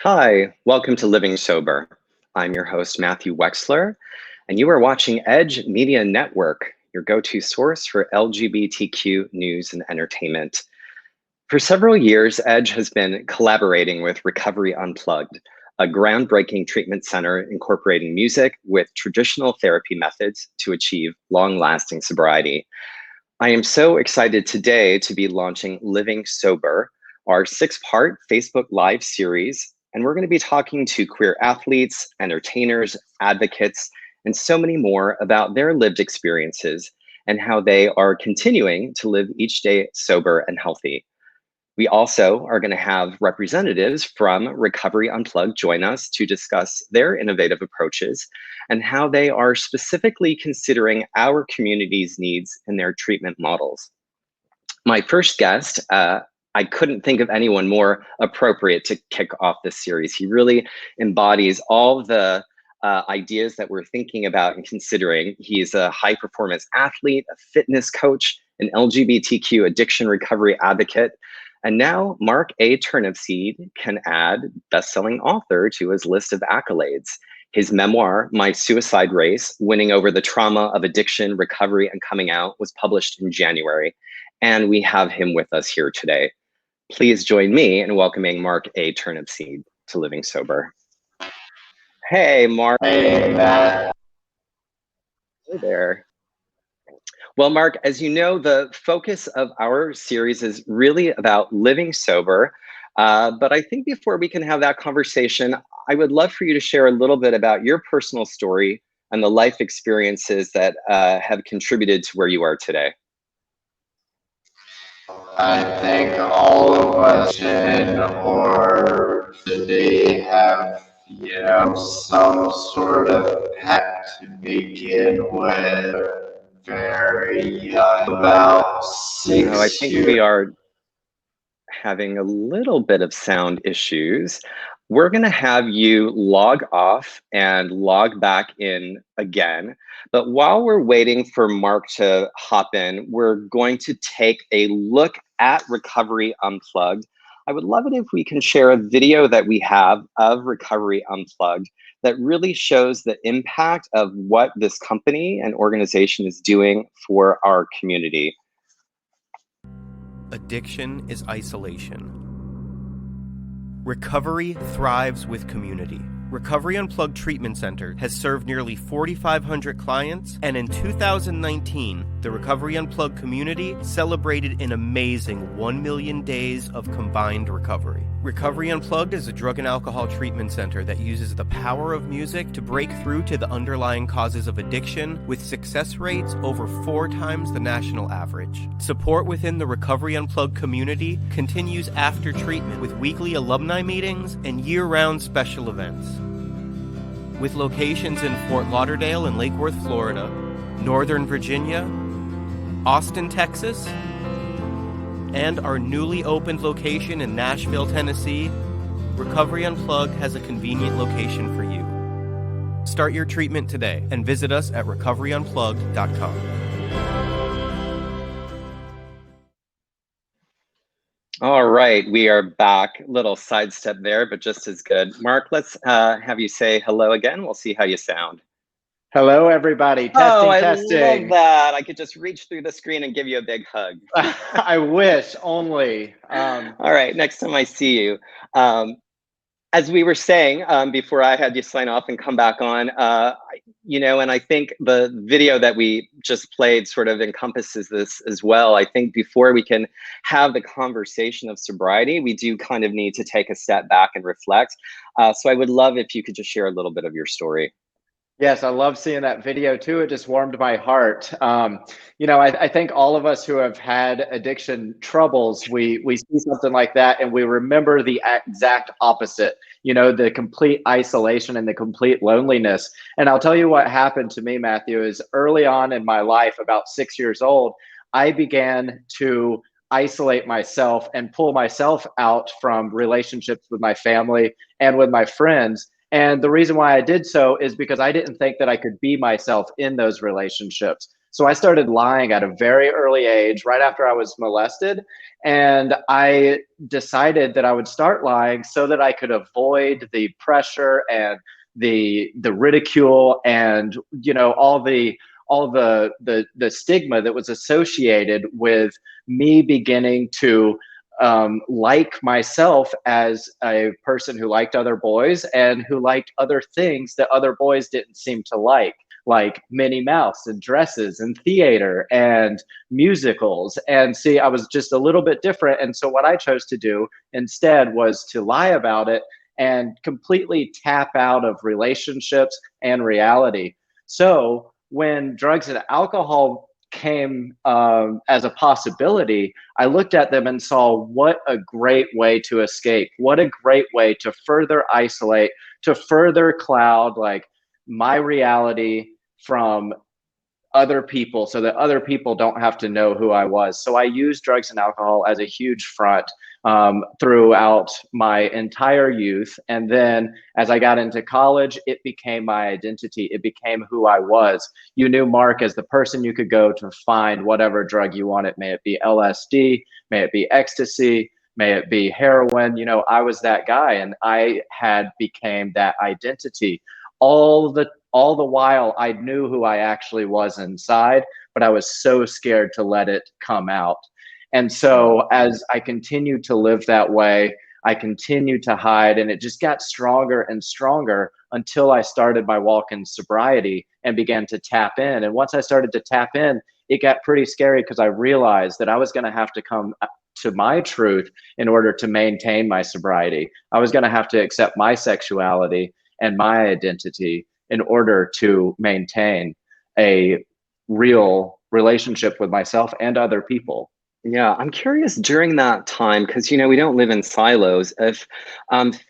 Hi, welcome to Living Sober. I'm your host, Matthew Wexler, and you are watching Edge Media Network, your go-to source for LGBTQ news and entertainment. For several years, Edge has been collaborating with Recovery Unplugged, a groundbreaking treatment center incorporating music with traditional therapy methods to achieve long-lasting sobriety. I am so excited today to be launching Living Sober, our 6-part Facebook Live series. And we're going to be talking to queer athletes, entertainers, advocates, and so many more about their lived experiences and how they are continuing to live each day sober and healthy. We also are going to have representatives from Recovery Unplugged join us to discuss their innovative approaches and how they are specifically considering our community's needs in their treatment models. My first guest, I couldn't think of anyone more appropriate to kick off this series. He really embodies all the ideas that we're thinking about and considering. He's a high performance athlete, a fitness coach, an LGBTQ addiction recovery advocate. And now Mark Turnipseed can add best-selling author to his list of accolades. His memoir, My Suicide Race, Winning Over the Trauma of Addiction, Recovery, and Coming Out, was published in January. And we have him with us here today. Please join me in welcoming Mark Turnipseed to Living Sober. Hey, Mark. Hey, Matt. Hey there. Well, Mark, as you know, the focus of our series is really about living sober. But I think before we can have that conversation, I would love for you to share a little bit about your personal story and the life experiences that have contributed to where you are today. I think all of us should or today have, some sort of path to begin with. Very young, about 6 I think years. we are having a little bit of sound issues. We're going to have you log off and log back in again. But while we're waiting for Mark to hop in, we're going to take a look at Recovery Unplugged. I would love it if we can share a video that we have of Recovery Unplugged that really shows the impact of what this company and organization is doing for our community. Addiction is isolation. Recovery thrives with community. Recovery Unplugged Treatment Center has served nearly 4,500 clients, and in 2019, the Recovery Unplugged community celebrated an amazing 1 million days of combined recovery. Recovery Unplugged is a drug and alcohol treatment center that uses the power of music to break through to the underlying causes of addiction, with success rates over 4 times the national average. Support within the Recovery Unplugged community continues after treatment with weekly alumni meetings and year-round special events. With locations in Fort Lauderdale and Lake Worth, Florida, Northern Virginia, Austin, Texas, and our newly opened location in Nashville, Tennessee, Recovery Unplugged has a convenient location for you. Start your treatment today and visit us at recoveryunplugged.com. All right, we are back. Little sidestep there, but just as good. Mark, let's have you say hello again. We'll see how you sound. Hello, everybody. Testing. Love that. I could just reach through the screen and give you a big hug. I wish only. All right, next time I see you. As we were saying before I had you sign off and come back on, and I think the video that we just played sort of encompasses this as well. I think before we can have the conversation of sobriety, we do kind of need to take a step back and reflect. So I would love if you could just share a little bit of your story. Yes, I love seeing that video too. It just warmed my heart. I think all of us who have had addiction troubles, we see something like that and we remember the exact opposite, the complete isolation and the complete loneliness. And I'll tell you what happened to me, Matthew, is early on in my life, about 6 years old, I began to isolate myself and pull myself out from relationships with my family and with my friends. And the reason why I did so is because I didn't think that I could be myself in those relationships. So I started lying at a very early age, right after I was molested. And I decided that I would start lying so that I could avoid the pressure and the ridicule and, you know, all the stigma that was associated with me beginning to like myself as a person who liked other boys and who liked other things that other boys didn't seem to like Minnie Mouse and dresses and theater and musicals. And see, I was just a little bit different. And so what I chose to do instead was to lie about it and completely tap out of relationships and reality. So when drugs and alcohol came as a possibility, I looked at them and saw what a great way to escape, what a great way to further isolate, to further cloud like my reality from other people so that other people don't have to know who I was. So I used drugs and alcohol as a huge front throughout my entire youth. And then as I got into college, it became my identity. It became who I was. You knew Mark as the person you could go to find whatever drug you wanted. May it be LSD, may it be ecstasy, may it be heroin. You know, I was that guy, and I had became that identity. All the while I knew who I actually was inside, but I was so scared to let it come out. And so as I continued to live that way, I continued to hide, and it just got stronger and stronger until I started my walk in sobriety and began to tap in. And once I started to tap in, it got pretty scary because I realized that I was going to have to come to my truth in order to maintain my sobriety. I was going to have to accept my sexuality and my identity in order to maintain a real relationship with myself and other people. Yeah, I'm curious during that time, because, you know, we don't live in silos, if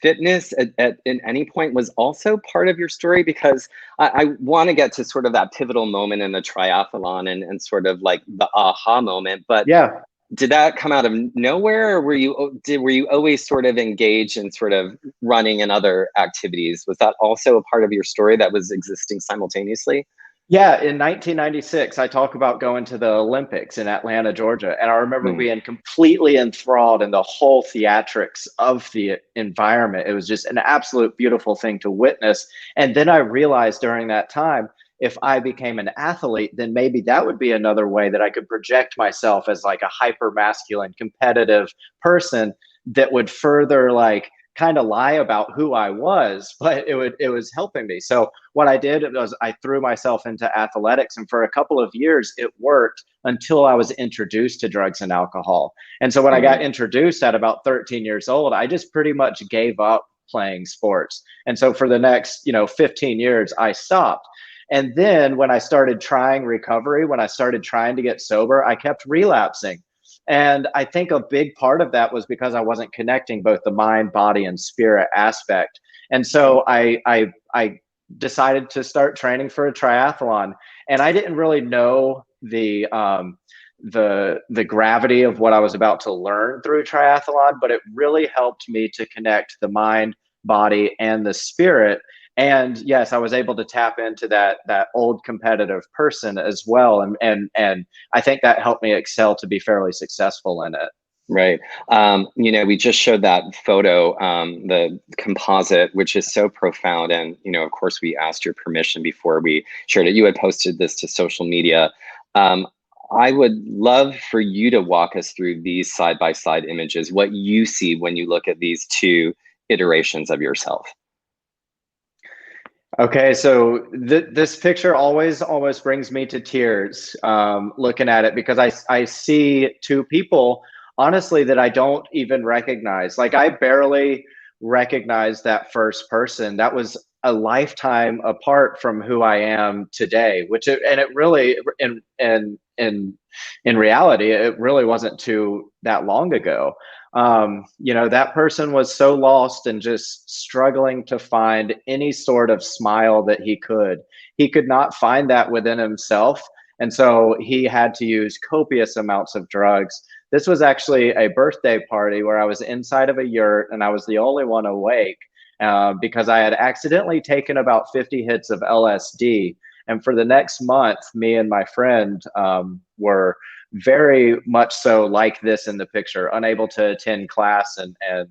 fitness at any point was also part of your story, because I want to get to sort of that pivotal moment in the triathlon and sort of like the aha moment. But yeah, did that come out of nowhere, or were you always sort of engaged in sort of running and other activities? Was that also a part of your story that was existing simultaneously? Yeah, in 1996, I talk about going to the Olympics in Atlanta, Georgia. And I remember being completely enthralled in the whole theatrics of the environment. It was just an absolute beautiful thing to witness. And then I realized during that time, if I became an athlete, then maybe that would be another way that I could project myself as like a hyper masculine, competitive person that would further like kind of lie about who I was, but it was helping me. So what I did was I threw myself into athletics, and for a couple of years it worked until I was introduced to drugs and alcohol. And so when I got introduced at about 13 years old, I just pretty much gave up playing sports. And so for the next, 15 years, I stopped. And then when I started trying recovery, when I started trying to get sober, I kept relapsing. And I think a big part of that was because I wasn't connecting both the mind, body, and spirit aspect. And so I decided to start training for a triathlon. And I didn't really know the gravity of what I was about to learn through triathlon, but it really helped me to connect the mind, body, and the spirit. And yes, I was able to tap into that old competitive person as well. And I think that helped me excel to be fairly successful in it. Right. We just showed that photo, the composite, which is so profound. And, of course, we asked your permission before we shared it. You had posted this to social media. I would love for you to walk us through these side-by-side images, what you see when you look at these two iterations of yourself. Okay, so this picture always brings me to tears looking at it, because I see two people, honestly, that I don't even recognize. Like, I barely recognize that first person. That was a lifetime apart from who I am today, it really, in reality, it really wasn't too that long ago. That person was so lost and just struggling to find any sort of smile that he could. He could not find that within himself. And so he had to use copious amounts of drugs. This was actually a birthday party where I was inside of a yurt and I was the only one awake because I had accidentally taken about 50 hits of LSD. And for the next month, me and my friend were very much so like this in the picture, unable to attend class and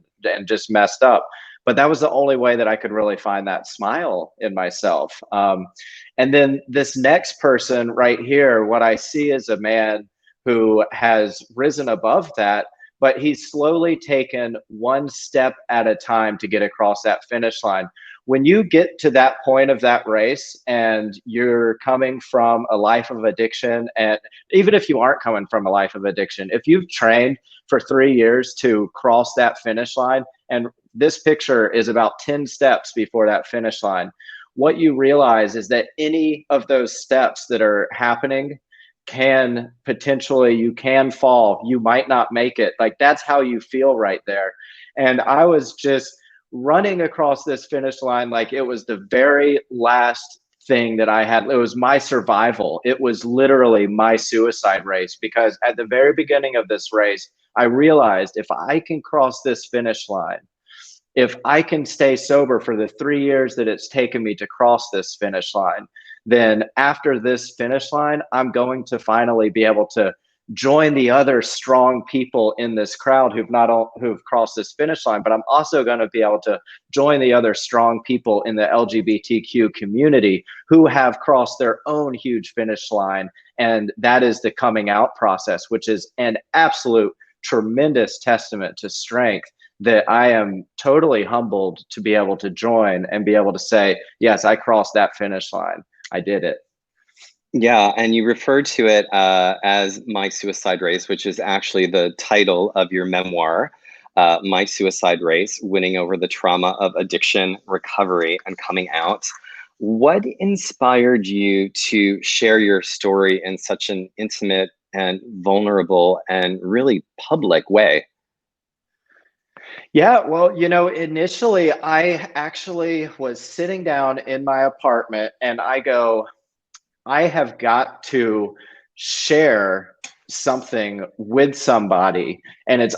just messed up. But that was the only way that I could really find that smile in myself. And then this next person right here, what I see is a man who has risen above that, but he's slowly taken one step at a time to get across that finish line. When you get to that point of that race and you're coming from a life of addiction, and even if you aren't coming from a life of addiction, if you've trained for 3 years to cross that finish line, and this picture is about 10 steps before that finish line, what you realize is that any of those steps that are happening can potentially, you can fall, you might not make it. Like, that's how you feel right there. And I was just running across this finish line like it was the very last thing that I had. It was my survival. It was literally my suicide race, because at the very beginning of this race, I realized if I can cross this finish line, if I can stay sober for the 3 years that it's taken me to cross this finish line, then after this finish line, I'm going to finally be able to join the other strong people in this crowd who've crossed this finish line, but I'm also going to be able to join the other strong people in the LGBTQ community who have crossed their own huge finish line. And that is the coming out process, which is an absolute tremendous testament to strength that I am totally humbled to be able to join and be able to say, yes, I crossed that finish line. I did it. Yeah, and you referred to it as My Suicide Race, which is actually the title of your memoir, My Suicide Race, Winning Over the Trauma of Addiction, Recovery, and Coming Out. What inspired you to share your story in such an intimate and vulnerable and really public way? Yeah, well, initially I actually was sitting down in my apartment and I go, I have got to share something with somebody, and it's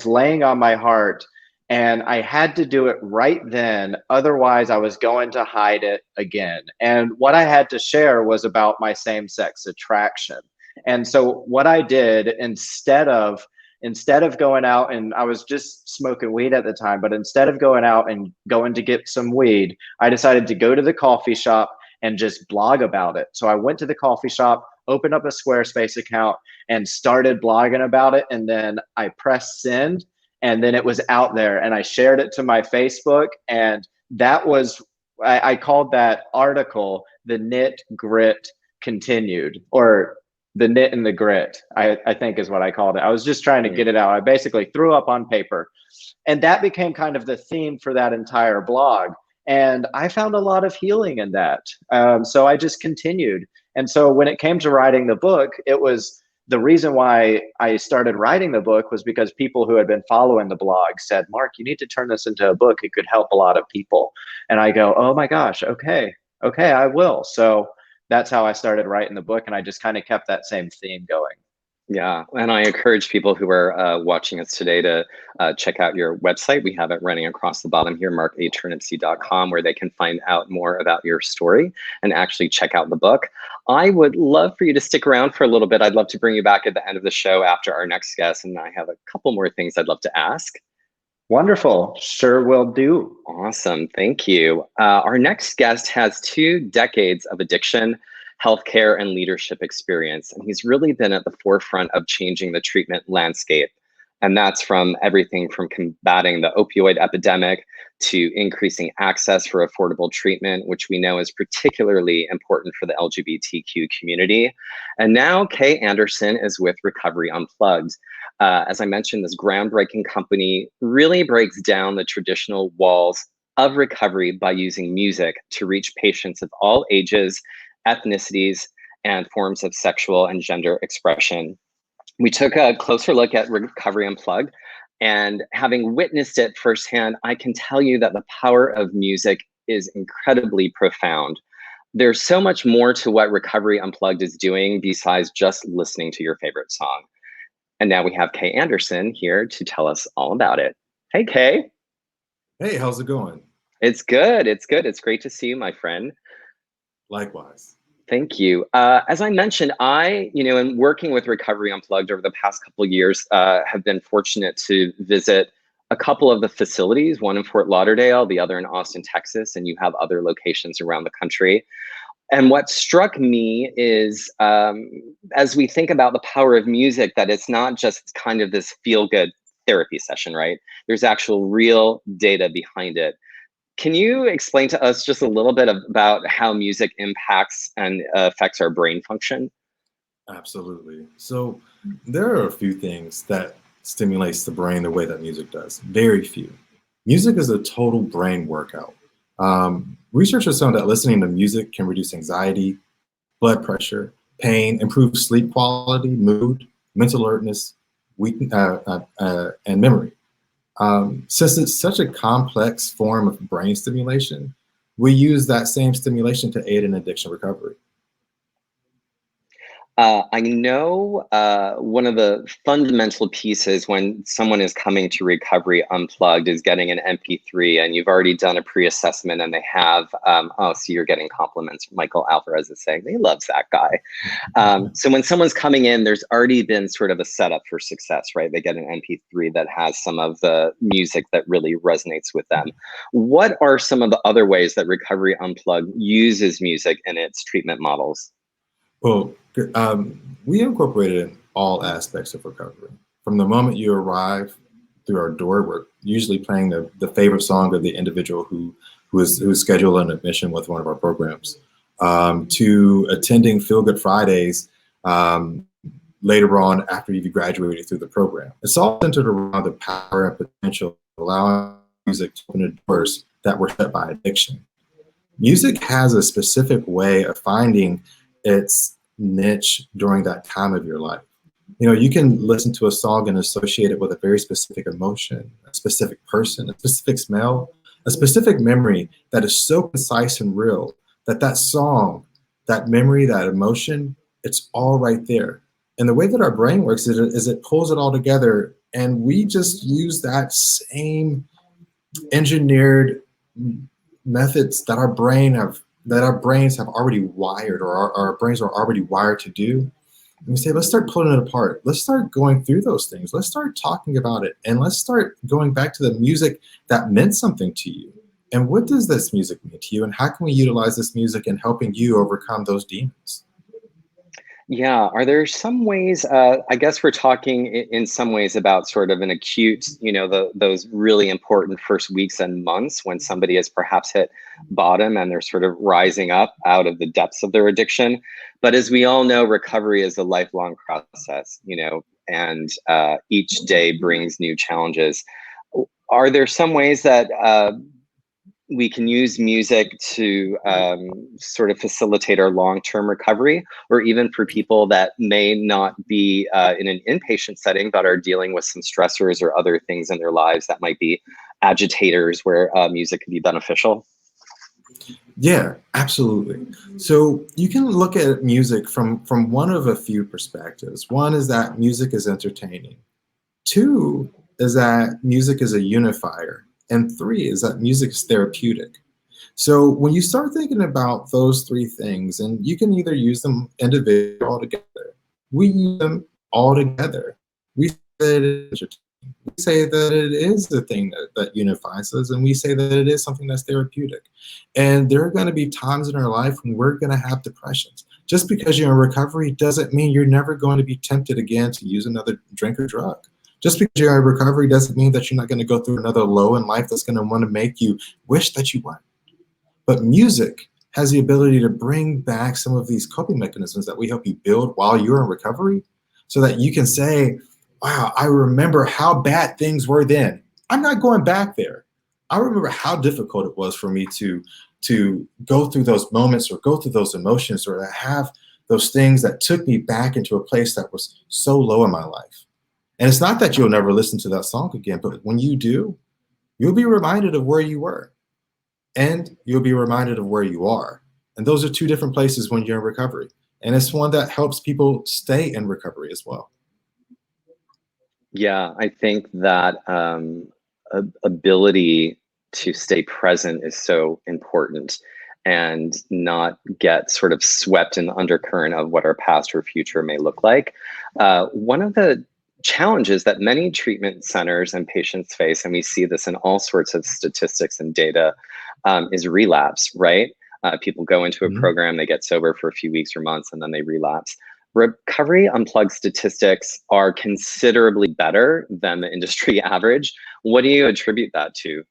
laying on my heart, and I had to do it right then. Otherwise, I was going to hide it again. And what I had to share was about my same-sex attraction. And so what I did, instead of going out, and I was just smoking weed at the time, but instead of going out and going to get some weed, I decided to go to the coffee shop and just blog about it. So I went to the coffee shop, opened up a Squarespace account, and started blogging about it. And then I pressed send, and then it was out there, and I shared it to my Facebook. And that was, I called that article The Knit Grit Continued, or The Knit and the Grit, I think is what I called it. I was just trying to get it out. I basically threw up on paper. And that became kind of the theme for that entire blog. And I found a lot of healing in that. So I just continued. And so when it came to writing the book, it was the reason why I started writing the book was because people who had been following the blog said, Mark, you need to turn this into a book. It could help a lot of people. And I go, oh my gosh, okay, I will. So that's how I started writing the book. And I just kind of kept that same theme going. Yeah, and I encourage people who are watching us today to check out your website. We have it running across the bottom here, markturnipseed.com, where they can find out more about your story and actually check out the book. I would love for you to stick around for a little bit. I'd love to bring you back at the end of the show after our next guest, and I have a couple more things I'd love to ask. Wonderful. Sure will do. Awesome. Thank you. Our next guest has 2 decades of addiction, healthcare, and leadership experience. And he's really been at the forefront of changing the treatment landscape. And that's from everything from combating the opioid epidemic to increasing access for affordable treatment, which we know is particularly important for the LGBTQ community. And now Kay Anderson is with Recovery Unplugged. As I mentioned, this groundbreaking company really breaks down the traditional walls of recovery by using music to reach patients of all ages, ethnicities, and forms of sexual and gender expression. We took a closer look at Recovery Unplugged, and having witnessed it firsthand, I can tell you that the power of music is incredibly profound. There's so much more to what Recovery Unplugged is doing besides just listening to your favorite song. And now we have Kay Anderson here to tell us all about it. Hey, Kay. Hey, how's it going? It's good. It's good. It's great to see you, my friend. Likewise. Thank you. As I mentioned, in working with Recovery Unplugged over the past couple of years, have been fortunate to visit a couple of the facilities, one in Fort Lauderdale, the other in Austin, Texas, and you have other locations around the country. And what struck me is, as we think about the power of music, that it's not just kind of this feel-good therapy session, right? There's actual real data behind it. Can you explain to us just a little bit about how music impacts and affects our brain function? Absolutely. So there are a few things that stimulates the brain the way that music does. Very few. Music is a total brain workout. Research has shown that listening to music can reduce anxiety, blood pressure, pain, improve sleep quality, mood, mental alertness, and memory. Since it's such a complex form of brain stimulation, we use that same stimulation to aid in addiction recovery. I know one of the fundamental pieces when someone is coming to Recovery Unplugged is getting an MP3, and you've already done a pre-assessment, and they have, so you're getting compliments. Michael Alvarez is saying, he loves that guy. So when someone's coming in, there's already been sort of a setup for success, right? They get an MP3 that has some of the music that really resonates with them. What are some of the other ways that Recovery Unplugged uses music in its treatment models? Well, we incorporate it in all aspects of recovery. From the moment you arrive through our door, we're usually playing the favorite song of the individual who's scheduled an admission with one of our programs, to attending Feel Good Fridays later on after you've graduated through the program. It's all centered around the power and potential of allowing music to open the doors that were shut by addiction. Music has a specific way of finding its niche during that time of your life. You know, you can listen to a song and associate it with a very specific emotion, a specific person, a specific smell, a specific memory that is so concise and real that song, that memory, that emotion, it's all right there. And the way that our brain works is it pulls it all together, and we just use that same engineered methods that our brains have already wired, or our brains are already wired to do. And we say, let's start pulling it apart. Let's start going through those things. Let's start talking about it. And let's start going back to the music that meant something to you. And what does this music mean to you? And how can we utilize this music in helping you overcome those demons? Yeah, are there some ways, I guess we're talking in some ways about sort of an acute, those really important first weeks and months when somebody has perhaps hit bottom and they're sort of rising up out of the depths of their addiction. But as we all know, recovery is a lifelong process, and each day brings new challenges. Are there some ways that we can use music to sort of facilitate our long-term recovery, or even for people that may not be in an inpatient setting but are dealing with some stressors or other things in their lives that might be agitators where music can be beneficial? Yeah, absolutely. So you can look at music from one of a few perspectives. One is that music is entertaining. Two is that music is a unifier. And three is that music is therapeutic. So when you start thinking about those three things, and you can either use them individually or all together, we use them all together. We say that it is the thing that unifies us, and we say that it is something that's therapeutic. And there are going to be times in our life when we're going to have depressions. Just because you're in recovery doesn't mean you're never going to be tempted again to use another drink or drug. Just because you're in recovery doesn't mean that you're not going to go through another low in life that's going to want to make you wish that you weren't. But music has the ability to bring back some of these coping mechanisms that we help you build while you're in recovery, so that you can say, wow, I remember how bad things were then. I'm not going back there. I remember how difficult it was for me to go through those moments or go through those emotions or to have those things that took me back into a place that was so low in my life. And it's not that you'll never listen to that song again, but when you do, you'll be reminded of where you were, and you'll be reminded of where you are. And those are two different places when you're in recovery. And it's one that helps people stay in recovery as well. Yeah, I think that ability to stay present is so important. and not get sort of swept in the undercurrent of what our past or future may look like. One of the challenges that many treatment centers and patients face, and we see this in all sorts of statistics and data, is relapse, right? People go into a program, they get sober for a few weeks or months, and then they relapse. Recovery Unplugged statistics are considerably better than the industry average. What do you attribute that to?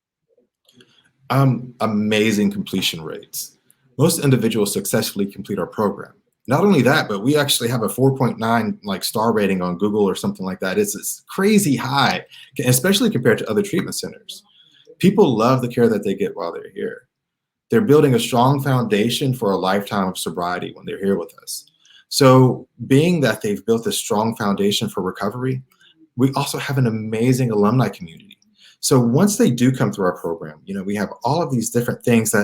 Amazing completion rates. Most individuals successfully complete our program. Not only that, but we actually have a 4.9 like star rating on Google or something like that. It's crazy high, especially compared to other treatment centers. People love the care that they get while they're here. They're building a strong foundation for a lifetime of sobriety when they're here with us. So being that they've built a strong foundation for recovery, we also have an amazing alumni community. So once they do come through our program, you know, we have all of these different things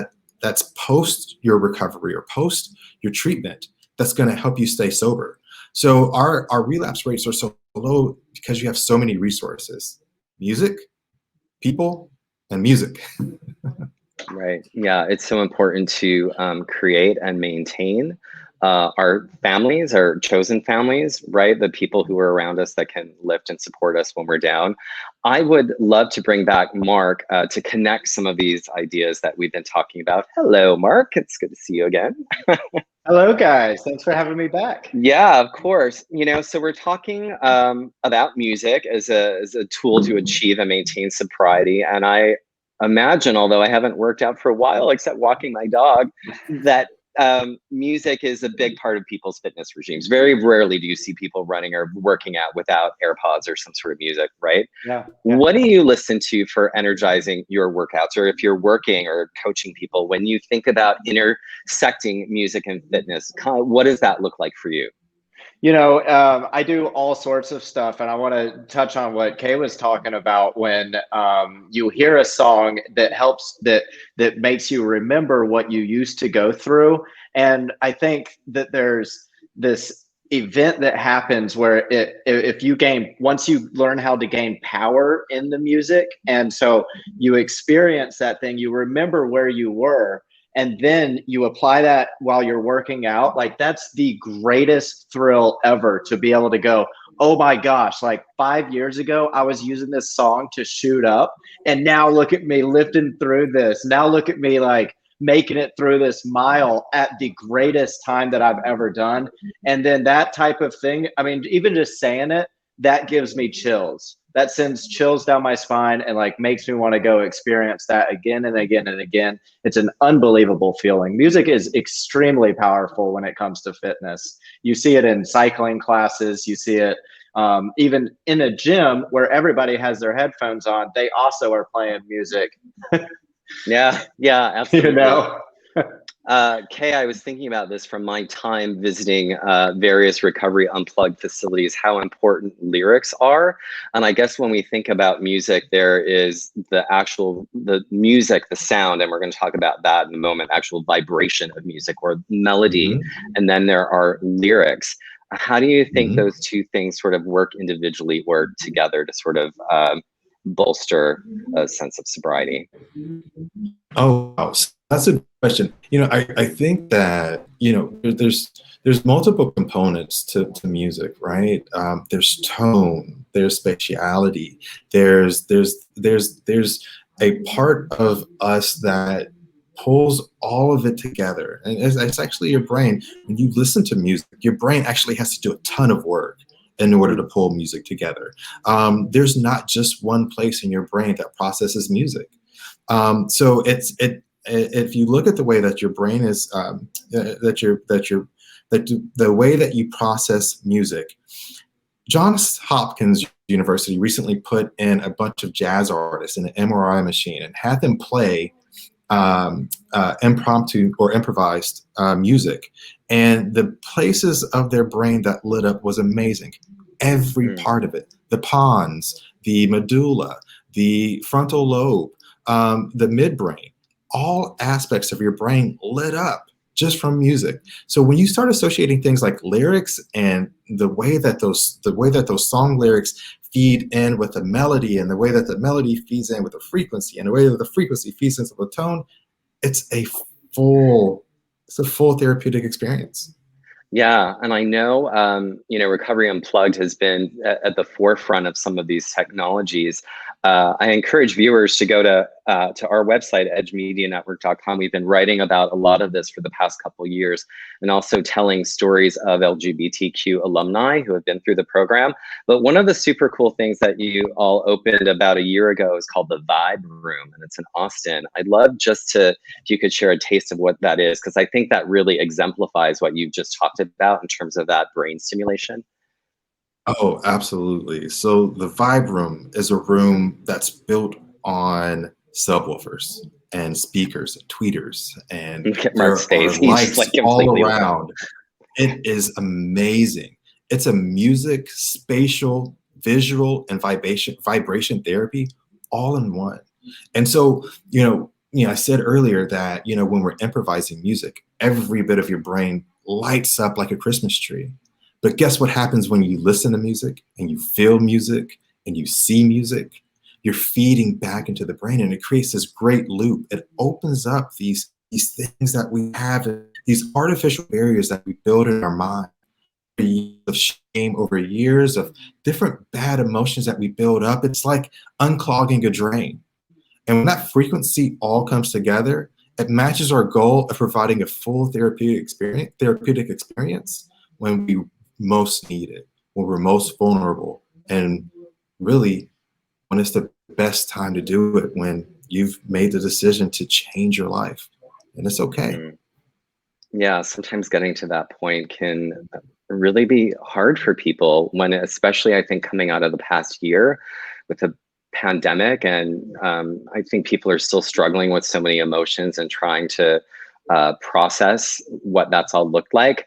that's post your recovery or post your treatment that's going to help you stay sober. So our relapse rates are so low because you have so many resources: music, people, and music. Right. Yeah, it's so important to create and maintain our families, our chosen families, right? The people who are around us that can lift and support us when we're down. I would love to bring back Mark to connect some of these ideas that we've been talking about. Hello, Mark. It's good to see you again. Hello, guys. Thanks for having me back. Yeah, of course. You know, so we're talking about music as a tool to achieve and maintain sobriety. And I imagine, although I haven't worked out for a while, except walking my dog, that music is a big part of people's fitness regimes. Very rarely do you see people running or working out without AirPods or some sort of music, right? Yeah. What do you listen to for energizing your workouts, or if you're working or coaching people, when you think about intersecting music and fitness, what does that look like for you? You know, I do all sorts of stuff, and I want to touch on what Kay was talking about when you hear a song that helps, that makes you remember what you used to go through. And I think that there's this event that happens where once you learn how to gain power in the music, and so you experience that thing, you remember where you were, and then you apply that while you're working out. Like, that's the greatest thrill ever, to be able to go, oh my gosh, like 5 years ago, I was using this song to shoot up, and now look at me lifting through this. Now look at me like making it through this mile at the greatest time that I've ever done. And then that type of thing, I mean, even just saying it, that gives me chills. That sends chills down my spine and like makes me want to go experience that again and again and again. It's an unbelievable feeling. Music is extremely powerful when it comes to fitness. You see it in cycling classes. You see it even in a gym where everybody has their headphones on. They also are playing music. Yeah, absolutely. You know? Kay, I was thinking about this from my time visiting various Recovery Unplugged facilities, how important lyrics are. And I guess when we think about music, there is the music, the sound, and we're going to talk about that in a moment, actual vibration of music or melody. And then there are lyrics. How do you think those two things sort of work individually or together to sort of bolster a sense of sobriety? Oh, wow. That's a good question. You know, I think that, you know, there's multiple components to music, right? There's tone, there's spatiality, there's a part of us that pulls all of it together. And it's actually your brain. When you listen to music, your brain actually has to do a ton of work in order to pull music together. There's not just one place in your brain that processes music. So if you look at the way that your brain is, the way that you process music, Johns Hopkins University recently put in a bunch of jazz artists in an MRI machine and had them play impromptu or improvised music, and the places of their brain that lit up was amazing. Every part of it, the pons, the medulla, the frontal lobe, the midbrain, all aspects of your brain lit up just from music. So when you start associating things like lyrics and the way that those song lyrics feed in with the melody, and the way that the melody feeds in with the frequency, and the way that the frequency feeds into the tone, it's a it's a full therapeutic experience. Yeah, and I know, Recovery Unplugged has been at the forefront of some of these technologies. I encourage viewers to go to our website, edgemedianetwork.com. We've been writing about a lot of this for the past couple of years, and also telling stories of LGBTQ alumni who have been through the program. But one of the super cool things that you all opened about a year ago is called the Vibe Room, and it's in Austin. I'd love if you could share a taste of what that is, because I think that really exemplifies what you've just talked about in terms of that brain stimulation. Oh, absolutely. So the Vibe Room is a room that's built on subwoofers and speakers and tweeters, and Look at there Mark's face. are He's lights like all completely around. It is amazing. It's a music, spatial, visual, and vibration therapy all in one. And so, I said earlier that, when we're improvising music, every bit of your brain lights up like a Christmas tree. But guess what happens when you listen to music and you feel music and you see music? You're feeding back into the brain, and it creates this great loop. It opens up these things that we have, these artificial barriers that we build in our mind, of shame over years of different bad emotions that we build up. It's like unclogging a drain. And when that frequency all comes together, it matches our goal of providing a full therapeutic experience when we most need it, when we're most vulnerable, and really when it's the best time to do it, when you've made the decision to change your life. And it's okay. Yeah, sometimes getting to that point can really be hard for people, when, especially I think coming out of the past year with the pandemic, and I think people are still struggling with so many emotions and trying to process what that's all looked like.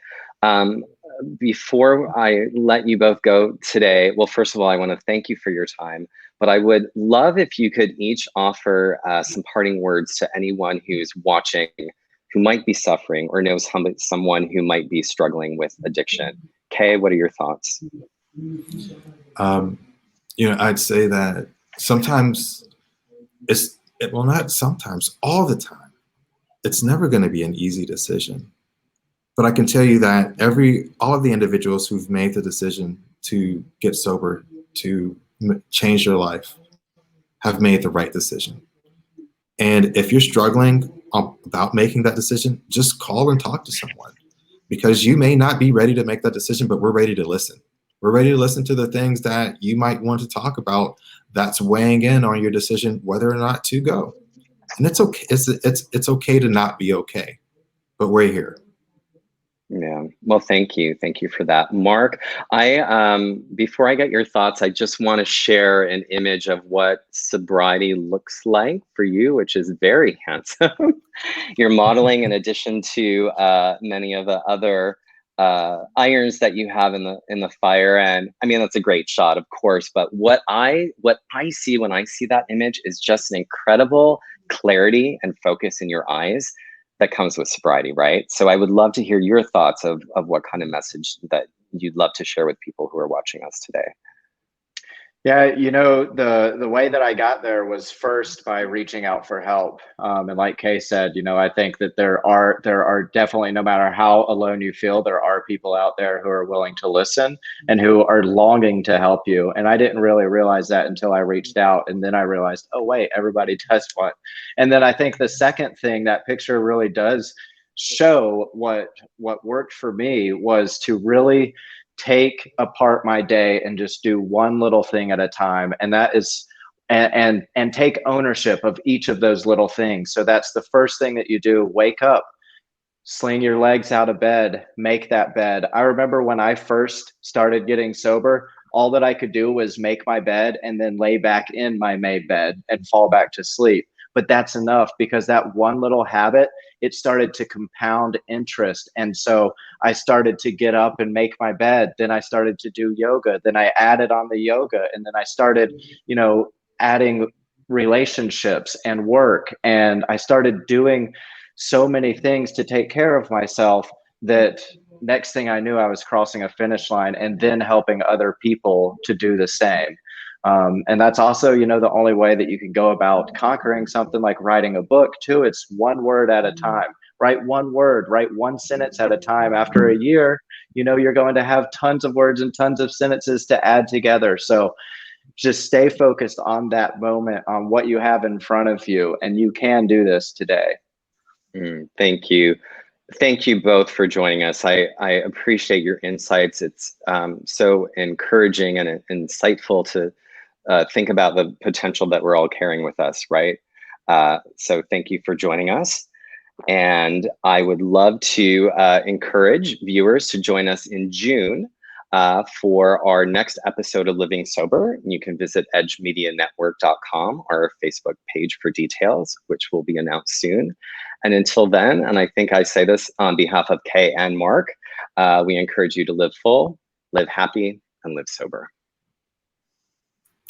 Before I let you both go today, well, first of all, I want to thank you for your time, but I would love if you could each offer some parting words to anyone who's watching, who might be suffering or knows someone who might be struggling with addiction. Kay, what are your thoughts? I'd say that sometimes not sometimes, all the time, it's never going to be an easy decision. But I can tell you that all of the individuals who've made the decision to get sober, to change their life, have made the right decision. And if you're struggling about making that decision, just call and talk to someone, because you may not be ready to make that decision, but we're ready to listen. We're ready to listen to the things that you might want to talk about that's weighing in on your decision whether or not to go. And it's okay. It's okay to not be okay, but we're here. Yeah, well, thank you. Thank you for that. Mark, before I get your thoughts, I just want to share an image of what sobriety looks like for you, which is very handsome. You're modeling, in addition to many of the other irons that you have in the fire. And I mean, that's a great shot, of course, but what I see when I see that image is just an incredible clarity and focus in your eyes that comes with sobriety, right? So I would love to hear your thoughts of what kind of message that you'd love to share with people who are watching us today. Yeah, the way that I got there was first by reaching out for help. And like Kay said, I think that there are definitely, no matter how alone you feel, there are people out there who are willing to listen and who are longing to help you. And I didn't really realize that until I reached out. And then I realized, oh, wait, everybody does want. And then I think the second thing that picture really does show what worked for me was to really take apart my day and just do one little thing at a time. And that is, and take ownership of each of those little things. So that's the first thing that you do. Wake up, sling your legs out of bed, make that bed. I remember when I first started getting sober, all that I could do was make my bed and then lay back in my made bed and fall back to sleep. But that's enough, because that one little habit, it started to compound interest. And so I started to get up and make my bed. Then I started to do yoga. Then I added on the yoga. And then I started, adding relationships and work. And I started doing so many things to take care of myself that next thing I knew, I was crossing a finish line and then helping other people to do the same. And that's also, the only way that you can go about conquering something like writing a book too. It's one word at a time. Write one word, write one sentence at a time. After a year, you know, you're going to have tons of words and tons of sentences to add together. So just stay focused on that moment, on what you have in front of you, and you can do this today. Thank you. Thank you both for joining us. I appreciate your insights. It's so encouraging and insightful to think about the potential that we're all carrying with us, right? So thank you for joining us. And I would love to encourage viewers to join us in June for our next episode of Living Sober. You can visit edgemedianetwork.com, our Facebook page, for details, which will be announced soon. And until then, and I think I say this on behalf of Kay and Mark, we encourage you to live full, live happy, and live sober.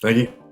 Thank you.